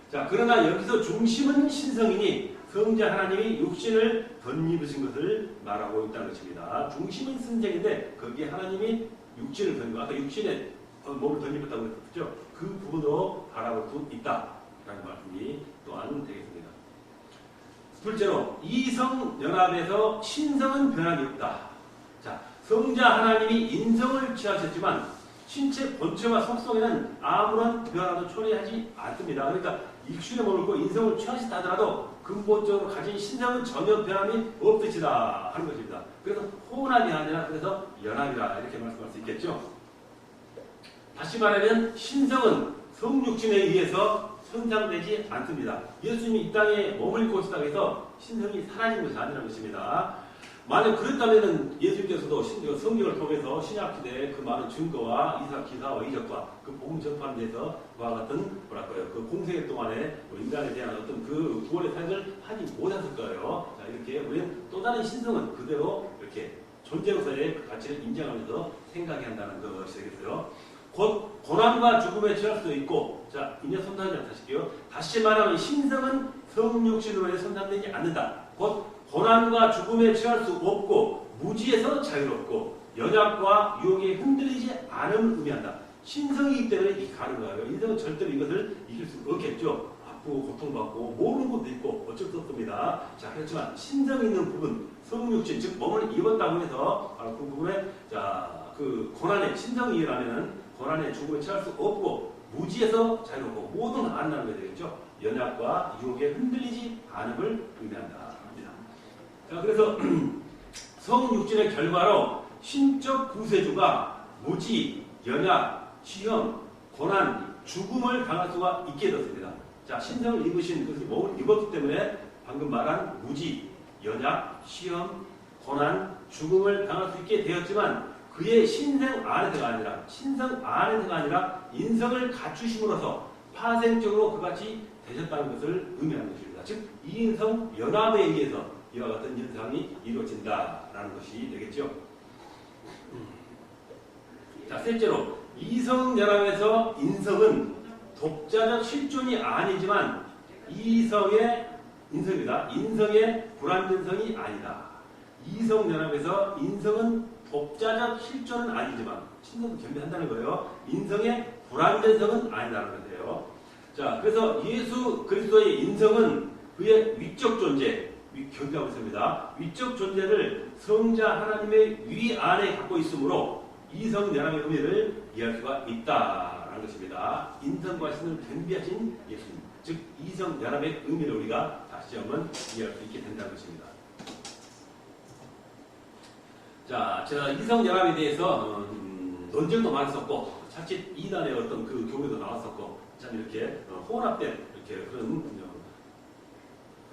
자, 그러나 여기서 중심은 신성이니 성자 하나님이 육신을 덧입으신 것을 말하고 있다는 것입니다. 중심은 신성인데 거기에 하나님이 육신을 덧입고, 아까 육신에 몸을 덧입었다고 했었죠. 그 부분으로 바라볼 수 있다라는 말씀이 또한 되겠습니다. 둘째로 이성 연합에서 신성은 변함이 없다. 자, 성자 하나님이 인성을 취하셨지만 신체 본체와 속성에는 아무런 변화도 초래하지 않습니다. 그러니까 육신에 머물고 인성을 취하시다 하더라도 근본적으로 가진 신성은 전혀 변함이 없으시다 하는 것입니다. 그래서 혼합이 아니라 그래서 연합이라 이렇게 말씀할 수 있겠죠. 다시 말하면 신성은 성육신에 의해서 손상되지 않습니다. 예수님이 이 땅에 머물고 있다고 해서 신성이 사라진 것이 아니라는 것입니다. 만약 그랬다면 예수님께서도 성경을 통해서 신약시대의 그 많은 증거와 기사와 이적과 그 복음 전파에 대해서 그와 같은 뭐랄까요 그 공생애 동안에 인간에 대한 어떤 그 구원의 사역을 하지 못했을 거예요. 자, 이렇게 우리는 또 다른 신성은 그대로 이렇게 존재로서의 그 가치를 인정하면서 생각해야 한다는 것이 되겠어요. 곧 고난과 죽음에 처할 수도 있고, 자 이제 손상하지 않다시게요. 다시 말하면 신성은 성육신으로 손상되지 않는다. 곧 고난과 죽음에 처할 수 없고 무지에서 자유롭고 연약과 유혹에 흔들리지 않음을 의미한다. 신성이기 때문에 이 가는 거예요. 인성은 절대로 이것을 이길 수 없겠죠. 아프고 고통받고 모르는 것도 있고 어쩔 수 없습니다. 자 그렇지만 신성 있는 부분, 성육신 즉 몸을 입었다고 해서 그 부분에 그 고난의 신성이라면은 고난의 죽음에 처할 수 없고 무지에서 자유롭고 모든 안나는 게 되겠죠. 연약과 유혹에 흔들리지 않음을 의미한다. 자, 그래서 성육신의 결과로 신적 구세주가 무지, 연약, 시험, 고난, 죽음을 당할 수가 있게 되었습니다. 자, 신성을 입으신 그것이 몸을 입었기 때문에 방금 말한 무지, 연약, 시험, 고난, 죽음을 당할 수 있게 되었지만 그의 신성 안에서가 아니라 인성을 갖추심으로써 파생적으로 그같이 되셨다는 것을 의미하는 것입니다. 즉, 이인성 연합에 의해서 이와 같은 현상이 이루어진다라는 것이 되겠죠. 자, 셋째로 이성연합에서 인성은 독자적 실존이 아니지만 인성의 불완전성이 아니다. 이성연합에서 인성은 독자적 실존은 아니지만 신성도 겸비한다는 거예요. 인성의 불완전성은 아니다라는 건데요. 자, 그래서 예수 그리스도의 인성은 그의 위적 존재, 경계하고 있습니다. 위적 존재를 성자 하나님의 위 안에 갖고 있으므로 이성연합의 의미를 이해할 수가 있다라는 것입니다. 인성과 신을 겸비하신 예수님, 즉 이성연합의 의미를 우리가 다시 한번 이해할 수 있게 된다는 것입니다. 자, 제가 이성연합에 대해서 논쟁도 많았었고 자칫 이단의 어떤 그 교리도 나왔었고 참 이렇게 혼합된 이렇게 그런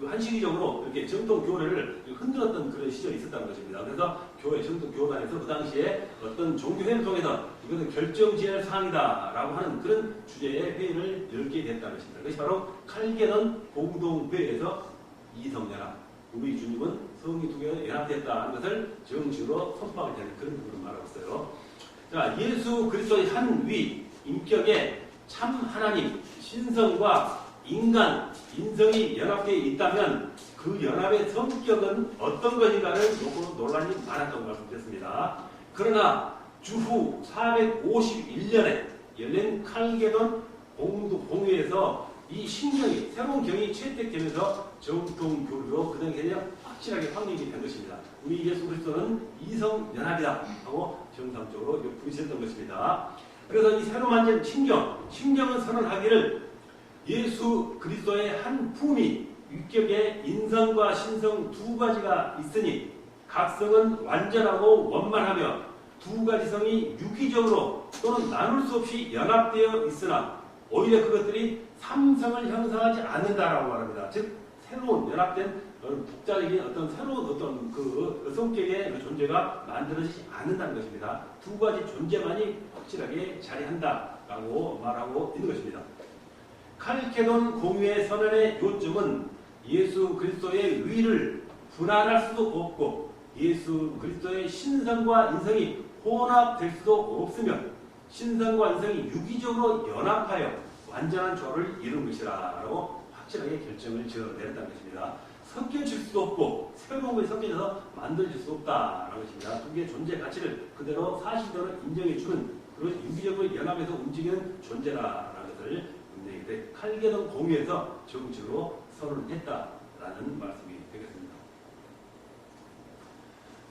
한시기적으로 이렇게 정통 교회를 흔들었던 그런 시절이 있었다는 것입니다. 그래서 정통 교단에서 그 당시에 어떤 종교회의를 통해서 이것은 결정지을 사항이다라고 하는 그런 주제의 회의를 열게 됐다는 것입니다. 그것이 바로 칼게돈 공동회의에서 이성연합, 우리 주님은 성이 두 개가 연합됐다는 것을 정식으로 선포하게 되는 그런 부분을 말하고 있어요. 자, 예수 그리스도의 한 위, 인격의 참 하나님, 신성과 인간, 인성이 연합되어 있다면 그 연합의 성격은 어떤 것인가를 놓고 논란이 많았다고 말씀드렸습니다. 그러나 주후 451년에 열린 칼게돈 공회에서 이 신경이, 새로운 경이 채택되면서 정통 교리로 그 당시에 확실하게 확립이 된 것입니다. 우리 예수 그리스도는 이성연합이다 하고 정상적으로 부르셨던 것입니다. 그래서 이 새로 만든 신경은 선언하기를 예수 그리스도의 한 품이 위격의 인성과 신성 두 가지가 있으니 각성은 완전하고 원만하며 두 가지 성이 유기적으로 또는 나눌 수 없이 연합되어 있으나 오히려 그것들이 삼성을 형성하지 않는다라고 말합니다. 즉 새로운 연합된 독자적인 어떤 새로운 어떤 그 성격의 존재가 만들어지지 않는다는 것입니다. 두 가지 존재만이 확실하게 자리한다라고 말하고 있는 것입니다. 칼케돈 공유의 선언의 요점은 예수 그리스도의 위를 분할할 수도 없고 예수 그리스도의 신성과 인성이 혼합될 수도 없으며 신성과 인성이 유기적으로 연합하여 완전한 조화를 이룬 것이라고 확실하게 결정을 지어내렸다는 것입니다. 섞여질 수도 없고 새로운 것이 섞여져서 만들어질 수 없다라는 것입니다. 두 개의 존재 가치를 그대로 사실대로 인정해주는 그런 유기적으로 연합해서 움직이는 존재라는 것을 칼게돈 공유에서 정식으로 선언했다라는 말씀이 되겠습니다.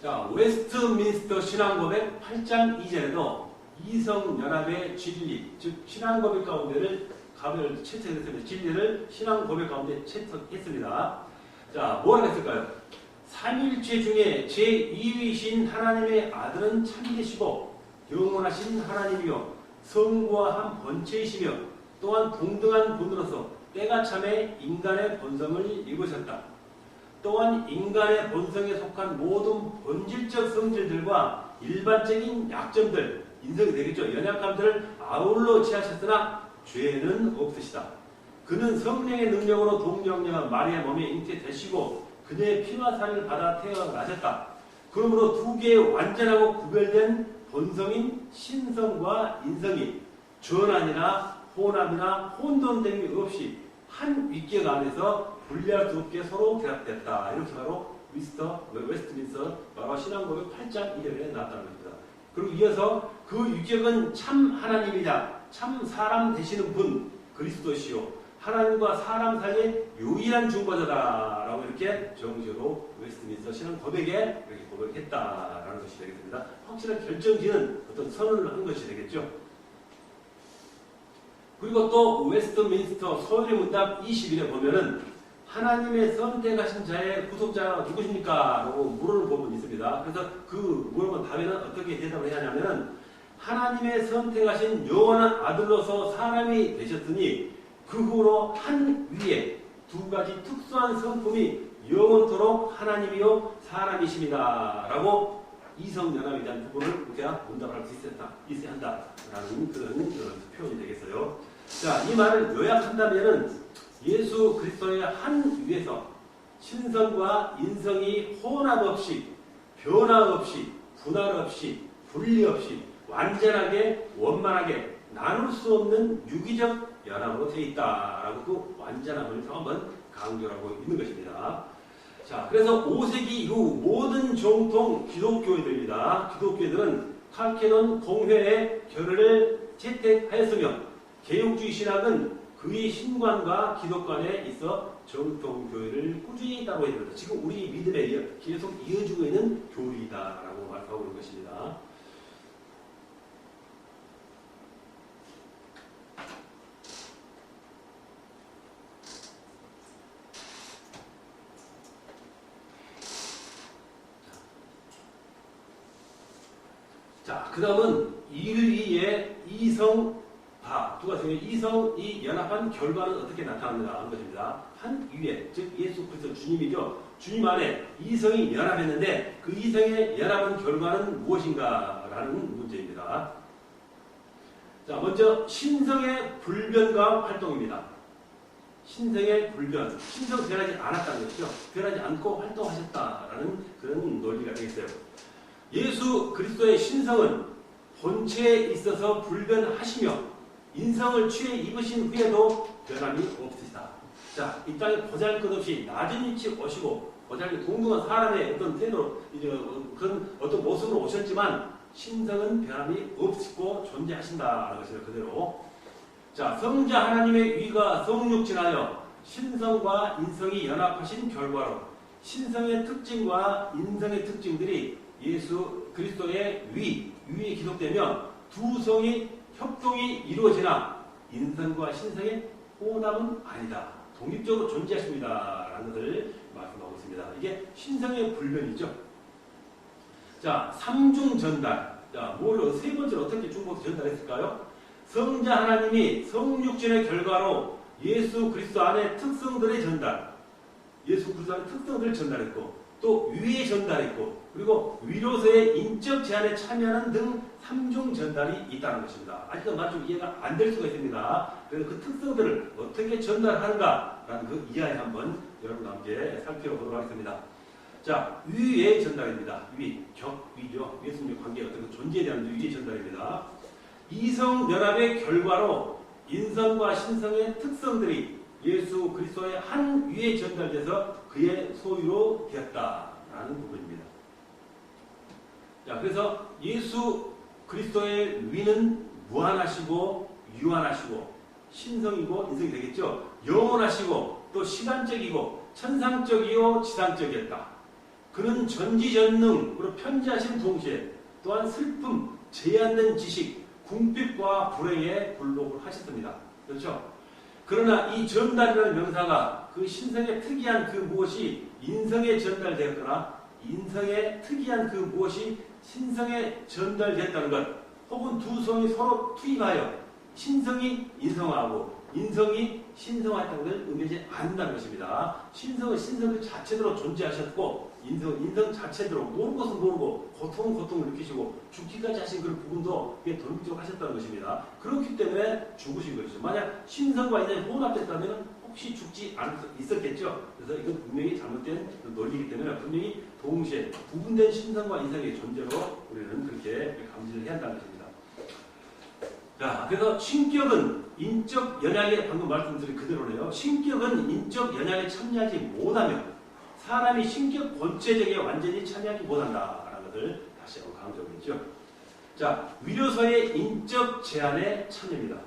자, 웨스트민스터 신앙고백 8장 2절에도 이성연합의 진리, 즉 신앙고백 가운데를 채택했습니다. 진리를 신앙고백 가운데 채택했습니다. 자, 뭐라고 했을까요? 삼일체 중에 제2위신 하나님의 아들은 참되시고 영원하신 하나님이요 성부와 한 본체이시며 또한 동등한 분으로서 때가 참에 인간의 본성을 입으셨다. 또한 인간의 본성에 속한 모든 본질적 성질들과 일반적인 약점들, 인성이 되겠죠. 연약감들을 아울러 취하셨으나 죄는 없으시다. 그는 성령의 능력으로 동정녀가 마리아 몸에 잉태되시고 그녀의 피와 살을 받아 태어나셨다. 그러므로 두 개의 완전하고 구별된 본성인 신성과 인성이 전환이나 혼합이나 혼돈됨이 없이 한 윗격 안에서 분리할 수 없게 서로 결합됐다. 이렇게 바로 웨스트민스터 바로 신앙고백 8장 1절에 나왔다는 겁니다. 그리고 이어서 그 윗격은 참 하나님이자 참 사람 되시는 분 그리스도시요 하나님과 사람 사이의 유일한 중보자다라고 이렇게 정식으로 웨스트민스터 신앙고백에 이렇게 고백했다라는 것이 되겠습니다. 확실한 결정지는 어떤 선언을 한 것이 되겠죠. 그리고 또 웨스트민스터 소요리 문답 20일에 보면은 하나님의 선택하신 자의 구속자가 누구십니까? 라고 물어보는 부분이 있습니다. 그래서 그 물어본 답에는 어떻게 대답을 해야 하냐면은 하나님의 선택하신 영원한 아들로서 사람이 되셨으니 그 후로 한 위에 두 가지 특수한 성품이 영원토록 하나님이요 사람이십니다. 라고 이성연합에 대한 부분을 우리가 문답할 수 있어야 한다라는 그런 표현이 되겠어요. 자, 이 말을 요약한다면은 예수 그리스도의 한 위에서 신성과 인성이 혼합 없이 변화 없이 분할 없이 분리 없이 완전하게 원만하게 나눌 수 없는 유기적 연합으로 되어 있다라고 그 완전함을 한번 강조하고 있는 것입니다. 자, 그래서 5세기 이후 모든 정통 기독교회들입니다. 기독교회들은 칼케돈 공회의 결의를 채택하였으며 개혁주의 신학은 그의 신관과 기독관에 있어 정통교회를 꾸준히 따르고 있습니다. 지금 우리 믿음에 계속 이어지고 있는 교리다라고 말하고 있는 것입니다. 자, 그 다음은 이의의 이성파. 두 가지 이성이 연합한 결과는 어떻게 나타납니다 하는 것입니다. 한 위에, 즉 예수 그리스도 주님이죠. 주님 안에 이성이 연합했는데 그 이성의 연합한 결과는 무엇인가 라는 문제입니다. 자, 먼저 신성의 불변과 활동입니다. 신성의 불변, 신성 변하지 않았다는 것이죠. 변하지 않고 활동하셨다라는 그런 논리가 되겠어요. 예수 그리스도의 신성은 본체에 있어서 불변하시며 인성을 취해 입으신 후에도 변함이 없으시다. 자, 이 땅에 보잘것없이 낮은 위치 오시고 보잘것 동등한 사람의 어떤 태도로 그런 어떤 모습으로 오셨지만 신성은 변함이 없고 존재하신다는 것을 그대로. 자, 성자 하나님의 위가 성육진하여 신성과 인성이 연합하신 결과로 신성의 특징과 인성의 특징들이 예수 그리스도의 위에 기록되며 두 성이 협동이 이루어지나 인성과 신성의 혼합은 아니다. 독립적으로 존재하십니다. 라는 것을 말씀하고 있습니다. 이게 신성의 불변이죠. 자, 삼중 전달. 자, 세 번째로 어떻게 중보도 전달했을까요? 성자 하나님이 성육신의 결과로 예수 그리스도 안의 특성들의 전달. 예수 그리스도 안의 특성들을 전달했고 또 위에 전달했고 그리고 위로서의 인적 제한에 참여하는 등 3중 전달이 있다는 것입니다. 아직도 좀 이해가 안 될 수가 있습니다. 그래서 그 특성들을 어떻게 전달하는가라는 그 이하에 한번 여러분과 함께 살펴보도록 하겠습니다. 자, 위의 전달입니다. 위죠. 예수님의 관계 어떤 존재에 대한 위의 전달입니다. 이성 연합의 결과로 인성과 신성의 특성들이 예수 그리스도의 한 위에 전달돼서 그의 소유로 되었다라는 부분입니다. 자, 그래서 예수 그리스도의 위는 무한하시고 유한하시고 신성이고 인성이 되겠죠. 영원하시고 또 시간적이고 천상적이요 지상적이었다. 그는 전지전능 그리고 편지하신 동시에 또한 슬픔, 제한된 지식, 궁핍과 불행에 굴복을 하셨습니다. 그렇죠? 그러나 이 전달이라는 명사가 그 신성의 특이한 그 무엇이 인성에 전달되었거나 인성의 특이한 그 무엇이 신성에 전달됐다는 것, 혹은 두 성이 서로 투입하여 신성이 인성화하고 인성이 신성화했다는 것을 의미하지 않는다는 것입니다. 신성은 신성 그 자체대로 존재하셨고 인성은 인성 자체대로 모르는 것은 모르고 고통은 고통을 느끼시고 죽기까지 하신 그런 부분도 돌미적으로 하셨다는 것입니다. 그렇기 때문에 죽으신 것이죠. 만약 신성과 인성이 혼합됐다면 혹시 죽지 있었겠죠. 그래서 이건 분명히 잘못된 논리이기 때문에 분명히 동시에 구분된 신성과 인성의 존재로 우리는 그렇게 감지를 해야 한다는 것입니다. 자, 그래서 신격은 인적 연약에 방금 말씀드린 그대로네요. 신격은 인적 연약에 참여하지 못하며 사람이 신격 본체적에 완전히 참여하지 못한다라는 것을 다시 한번 강조하고 있죠. 자, 위료서의 인적 제한에 참여입니다.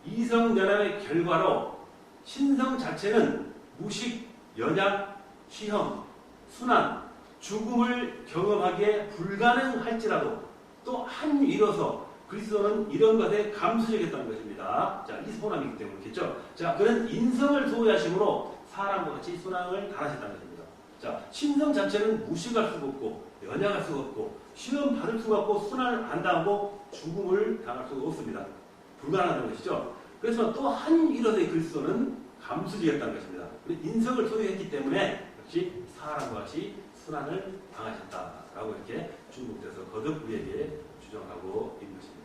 이성 연합의 결과로 신성 자체는 무식, 연약, 취형, 순환, 죽음을 경험하기에 불가능할지라도 또 한 위로서 그리스도는 이런 것에 감수적이었다는 것입니다. 자, 이 소남이기 때문이겠죠. 자, 그는 인성을 소유하심으로 사람과 같이 순환을 당하셨다는 것입니다. 자, 신성 자체는 무식할 수가 없고 연약할 수가 없고 시험 받을 수가 없고 순환을 안 당하고 죽음을 당할 수가 없습니다. 불가능한 것이죠. 그래서 또 한 일원의 그리스도는 감수지였다는 것입니다. 인성을 소유했기 때문에 역시 사람과 같이 순환을 당하셨다라고 이렇게 중국에서 거듭 우리에게 주장하고 있는 것입니다.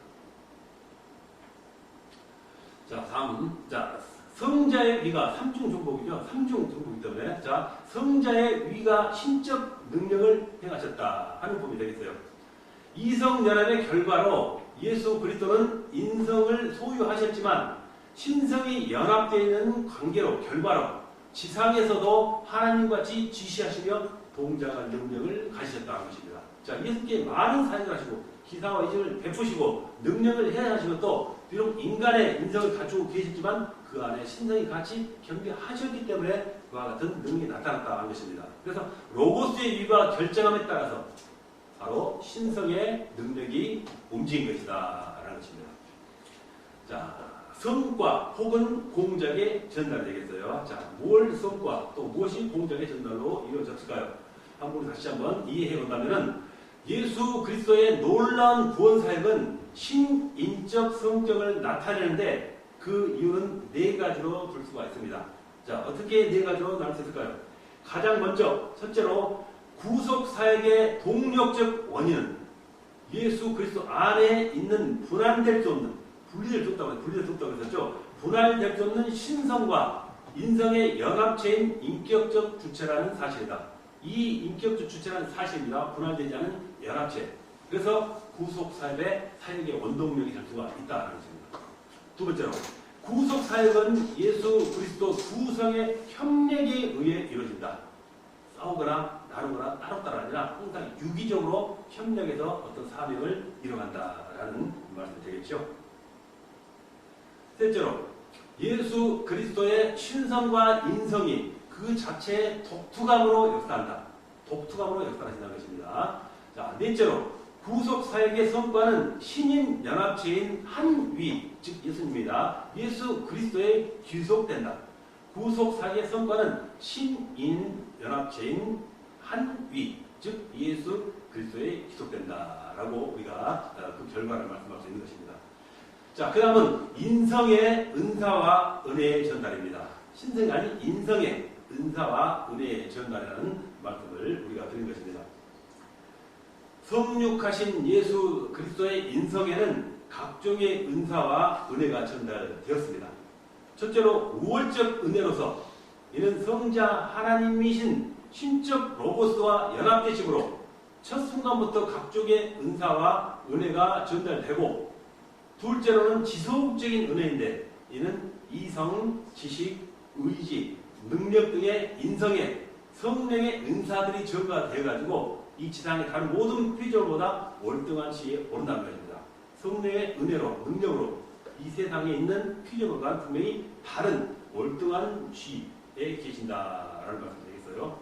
자, 다음, 자, 성자의 위가 삼중종복이죠. 삼중종복이기 때문에 자, 성자의 위가 신적 능력을 행하셨다 하는 부분이 되겠어요. 이성연합의 결과로 예수 그리스도는 인성을 소유하셨지만 신성이 연합되어 있는 관계로 결과로 지상에서도 하나님같이 지시하시며 동작할 능력을 가지셨다는 것입니다. 자, 예수께 많은 사역을 하시고 기사와 이적을 베푸시고 능력을 행하시고 또 비록 인간의 인성을 가지고 계셨지만 그 안에 신성이 같이 경비하셨기 때문에 그와 같은 능력이 나타났다는 것입니다. 그래서 로고스의 위가 결정함에 따라서 바로 신성의 능력이 움직인 것이다 라는 것입니다. 자, 성과 혹은 공작의 전달이 되겠어요. 자, 뭘 성과 또 무엇이 공작의 전달로 이루어졌을까요? 다시 한번 이해해 본다면은 예수 그리스도의 놀라운 구원 사역은 신인적 성격을 나타내는데 그 이유는 네 가지로 볼 수가 있습니다. 자, 어떻게 네 가지로 나눌 수 있을까요? 가장 먼저 첫째로 구속 사역의 동력적 원인은 예수 그리스도 안에 있는 분할될 수 없는 분리될 수 없다고 했었죠. 분할될 수 없는 신성과 인성의 연합체인 인격적 주체라는 사실이다. 이 인격적 주체라는 사실입니다. 분할되지 않은 연합체. 그래서 구속 사역의 원동력이 될 수가 있다는 것입니다. 두 번째로 구속 사역은 예수 그리스도 두 성의 협력에 의해 이루어진다. 싸우거나 나누거나 따로따로 아니라 항상 유기적으로 협력해서 어떤 사명을 이뤄간다라는 말씀이 되겠죠. 셋째로 예수 그리스도의 신성과 인성이 그 자체의 독특함으로 역사한다. 독특함으로 역사하신다는 것입니다. 자, 넷째로 구속 사역의 성과는 신인 연합체인 한 위, 즉 예수님입니다. 예수 그리스도에 귀속된다. 구속 사역의 성과는 신인 연합체인 한 위, 즉 예수 그리스도에 귀속된다라고 우리가 그 결과를 말씀할 수 있는 것입니다. 자, 그 다음은 인성의 은사와 은혜의 전달입니다. 신성이 아닌 인성의 은사와 은혜의 전달이라는 말씀을 우리가 드린 것입니다. 성육하신 예수 그리스도의 인성에는 각종의 은사와 은혜가 전달되었습니다. 첫째로 우월적 은혜로서 이는 성자 하나님이신 신적 로고스와 연합되심으로 첫 순간부터 각종의 은사와 은혜가 전달되고, 둘째로는 지속적인 은혜인데 이는 이성, 지식, 의지, 능력 등의 인성에 성령의 은사들이 증가되어가지고 이 지상의 다른 모든 피조물보다 월등한 시에 오른다는 것입니다. 성령의 은혜로, 능력으로 이 세상에 있는 피조물과 분명히 다른 월등한 시에 계신다라는 말씀이 되겠어요.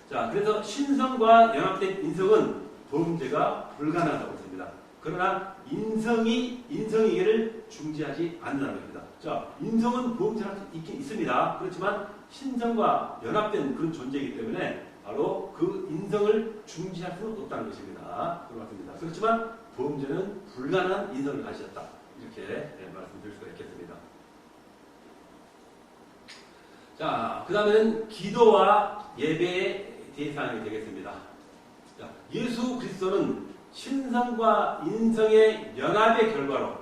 자, 그래서 신성과 연합된 인성은 범죄가 불가능하다고 했습니다. 그러나 인성에게를 중지하지 않는다는 겁니다. 자, 인성은 범죄할 수 있긴 있습니다. 그렇지만 신성과 연합된 그런 존재이기 때문에 바로 그 인성을 중지할 수는 없다는 것입니다. 그런 말씀입니다. 그렇지만 범죄는 불가능한 인성을 가지셨다. 이렇게 말씀드릴 수가 있겠습니다. 자, 그 다음에는 기도와 예배의 대상이 되겠습니다. 자, 예수 그리스도는 신성과 인성의 연합의 결과로,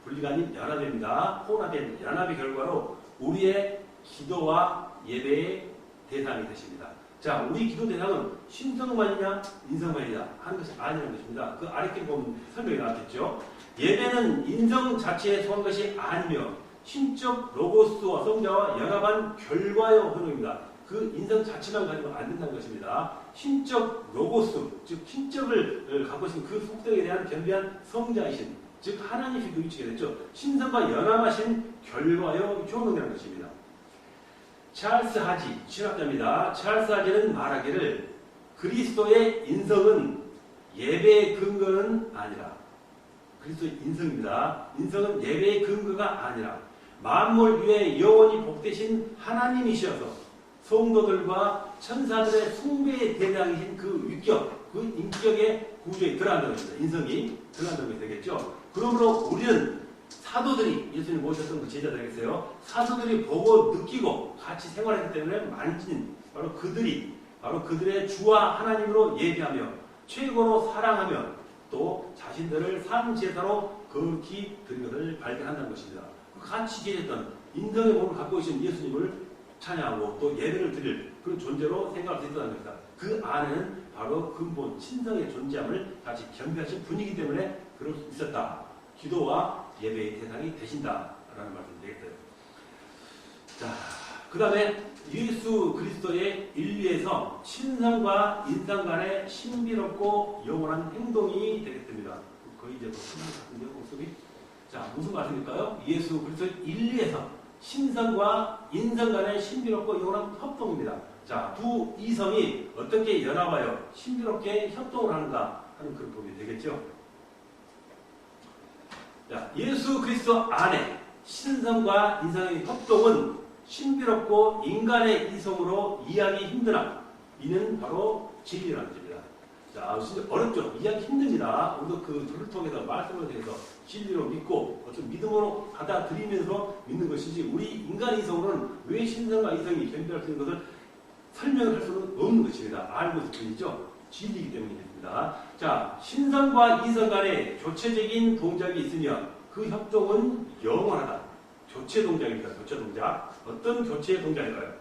분리가 아닌 연합입니다. 혼합의 연합의 결과로 우리의 기도와 예배의 대상이 되십니다. 자, 우리 기도 대상은 신성만이냐 인성만이냐 하는 것이 아니라는 것입니다. 그 아래께 보면 설명이 나왔겠죠. 예배는 인성 자체에 속한 것이 아니며 신적 로고스와 성자와 연합한 결과의 혼용입니다. 그 인성 자체만 가지고 안 된다는 것입니다. 신적 로고스, 즉 신적을 갖고 있는 그 속성에 대한 겸비한 성자이신, 즉 하나님이 위치게 됐죠. 신성과 연합하신 결과의 효능이라는 것입니다. 찰스 하지, 신학자입니다. 찰스 하지는 말하기를 그리스도의 인성은 예배의 근거는 아니라, 그리스도의 인성입니다. 인성은 예배의 근거가 아니라 만물 위에 영원히 복되신 하나님이셔서 성도들과 천사들의 숭배의 대상이신 그 위격, 그 인격의 구조에 들어간다는 것입니다. 인성이 들어간다는 것이 되겠죠. 그러므로 우리는 사도들이, 예수님 모셨던 그 제자들이겠어요. 사도들이 보고 느끼고 같이 생활했기 때문에 만진 바로 그들의 주와 하나님으로 예배하며 최고로 사랑하며 또 자신들을 산 제사로 거룩히 드린 것을 발견한다는 것입니다. 같이 지냈던 인성의 몸을 갖고 계신 예수님을 찬양하고 또 예배를 드릴 그런 존재로 생각할 수 있다는 것이다. 그 안에는 바로 근본 신성의 존재함을 같이 겸비하신 분이기 때문에 그럴 수 있었다. 기도와 예배의 대상이 되신다라는 말씀이 되겠어요. 자, 그 다음에 예수 그리스도의 인류에서 신성과 인성 간의 신비롭고 영원한 행동이 되겠습니다. 거의 이제 같은데요, 모습이. 자, 무슨 말씀일까요? 예수 그리스도의 인류에서 신성과 인성 간의 신비롭고 영원한 협동입니다. 자, 두 이성이 어떻게 연합하여 신비롭게 협동을 하는가 하는 그런 부분이 되겠죠. 자, 예수 그리스도 안에 신성과 인성의 협동은 신비롭고 인간의 이성으로 이해하기 힘드나 이는 바로 진리라는 것입니다. 자, 진짜 어렵죠. 이해하기 힘듭니다. 우리도 그 글을 통해서 말씀을 통해서 진리로 믿고 어떤 믿음으로 받아들이면서 믿는 것이지 우리 인간의 이성으로는 왜 신성과 이성이 견별할 수 있는 것을 설명을 할 수는 없는 것입니다. 알고 있을 뿐이죠. 진리이기 때문입니다. 자, 신성과 이성 간에 조체적인 동작이 있으면 그 협동은 영원하다. 교체 동작입니다. 교체 동작. 어떤 교체 동작일까요?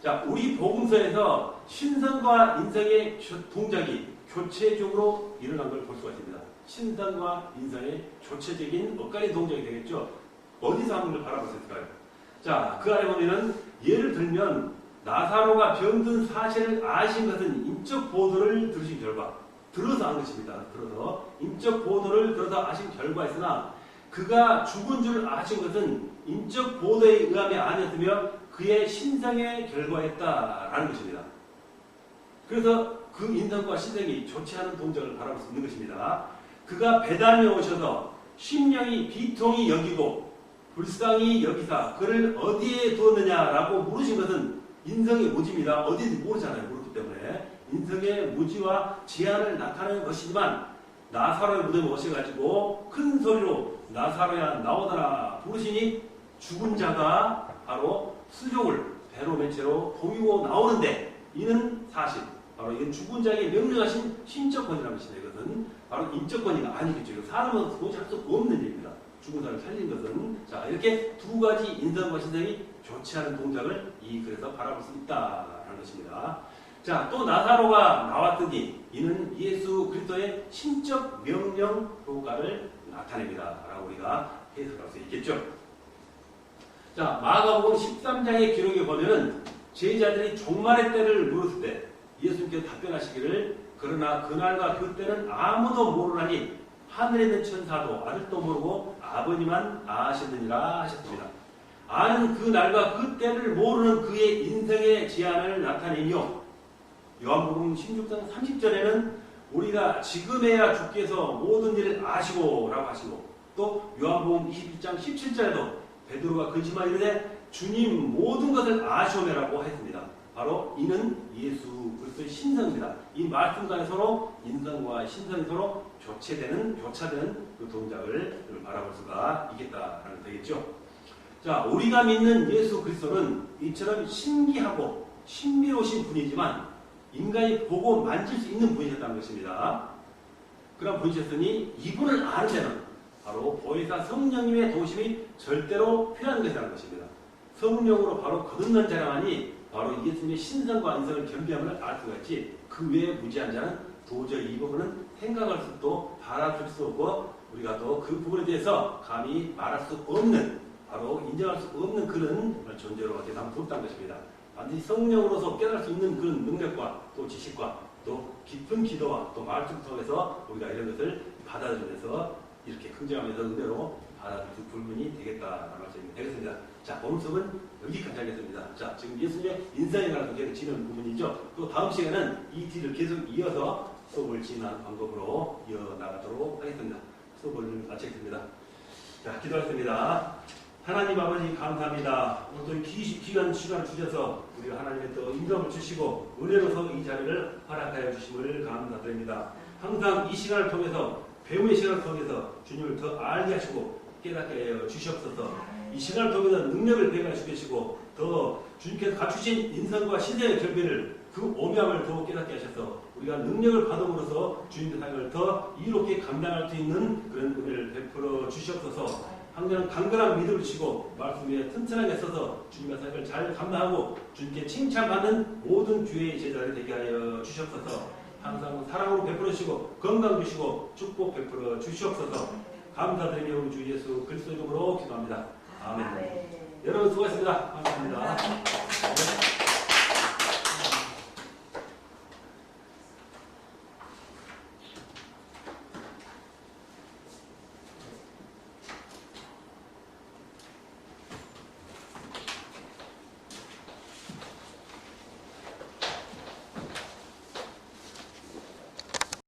자, 우리 복음서에서 신성과 인성의 동작이 교체적으로 일어난 걸 볼 수가 있습니다. 신성과 인성의 교체적인 엇갈린 동작이 되겠죠. 어디서 하는 걸 바라볼 수 있을까요? 자, 그 아래 보면은 예를 들면 나사로가 병든 사실을 아신 것은 인적 보도를 들으신 결과, 들어서 한 것입니다. 들어서 인적 보도를 들어서 아신 결과였으나 그가 죽은 줄 아신 것은 인적 보도에 의함이 아니었으며 그의 신성의 결과였다라는 것입니다. 그래서 그 인성과 신성이 조치하는 동작을 바라볼 수 있는 것입니다. 그가 배단에 오셔서 심령이 비통히 여기고 불쌍히 여기사 그를 어디에 두었느냐라고 물으신 것은 인성의 무지입니다. 어디인지 모르잖아요. 모르기 때문에 인성의 무지와 제한을 나타내는 것이지만 나사로의 무덤에 오셔가지고 큰 소리로 나사로야 나오더라 부르시니 죽은 자가 바로 수족을 배로 맨채로 보이고 나오는데 이는 사실 바로 이건 죽은 자에게 명령하신 신적권이라는 것입니다. 이것은 바로 인적권이가 아니겠죠. 사람은 도저히 할 수 없는 일입니다. 죽은 사람을 살린 것은 자 이렇게 두 가지 인성과 신성이 교체하는 동작을 이 글에서 바라볼 수 있다라는 것입니다. 자, 또 나사로가 나왔더니 이는 예수 그리스도의 신적 명령 효과를 나타냅니다. 라고 우리가 해석할 수 있겠죠. 자, 마가복음 13장의 기록에 보면은 제자들이 종말의 때를 물었을 때 예수님께서 답변하시기를 그러나 그날과 그때는 아무도 모르나니 하늘에 있는 천사도 아들도 모르고 아버지만 아시느니라 하셨습니다. 아는 그 날과 그 때를 모르는 그의 인생의 제한을 나타내며 요한복음 16장 30절에는 우리가 지금에야 주께서 모든 일을 아시고 라고 하시고 또 요한복음 21장 17절에도 베드로가 근심하여 이르되 주님 모든 것을 아시오매라고 했습니다. 바로 이는 예수 그리스도의 신성입니다. 이 말씀 간에 서로 인성과 신성이 서로 교차되는 그 동작을 바라볼 수가 있겠다라는 되겠죠. 자, 우리가 믿는 예수 그리스도는 이처럼 신기하고 신비로우신 분이지만 인간이 보고 만질 수 있는 분이셨다는 것입니다. 그런 분이셨으니 이분을 아는 데는 바로 보혜사 성령님의 도우심이 절대로 필요한 것이라는 것입니다. 성령으로 바로 거듭난 자라만이 바로 예수님의 신성과 인성을 겸비함을 알 수가 있지 그 외에 무지한 자는 도저히 이 부분은 생각할 수도 바라볼 수 없고 우리가 또 그 부분에 대해서 감히 말할 수 없는 바로 인정할 수 없는 그런 존재로밖에 남을 수 없다는 것입니다. 반드시 성령으로서 깨달을 수 있는 그런 능력과 또 지식과 또 깊은 기도와 또 말씀 통해서 우리가 이런 것을 받아들이면서 이렇게 긍정하면서 은혜로 받아들일 수 불문이 되겠다라는 말씀이 되겠습니다. 자, 오늘 수업은 여기까지 하겠습니다. 자, 지금 예수님의 인성에 관해서 계속 지는 부분이죠. 또 다음 시간에는 이 뒤를 계속 이어서 수업을 진행하는 방법으로 이어나가도록 하겠습니다. 수업을 마치겠습니다. 자, 기도하겠습니다. 하나님 아버지 감사합니다. 오늘 또 귀한 시간을 주셔서 우리가 하나님의 또 인정을 주시고 은혜로서 이 자리를 허락하여 주심을 감사드립니다. 항상 이 시간을 통해서 배움의 시간을 통해서 주님을 더 알게 하시고 깨닫게 하여 주시옵소서. 이 시간을 통해서 능력을 배가해 주시고 더 주님께서 갖추신 인성과 신성의 결별을 그 오묘함을 더 깨닫게 하셔서 우리가 능력을 받음으로써 주님의 사역을 더 이롭게 감당할 수 있는 그런 은혜를 베풀어 주시옵소서. 항상 강건한 믿음을 주시고 말씀에 튼튼하게 서서 주님의 사역을 잘 감당하고 주님께 칭찬받는 모든 주의 제자들이 되게 하여 주시옵소서. 항상 사랑으로 베풀어 주시고 건강 주시고 축복 베풀어 주시옵소서. 감사드리며 우리 주 예수 그리스도 이름으로 기도합니다. 아멘. 여러분 수고하셨습니다. 감사합니다.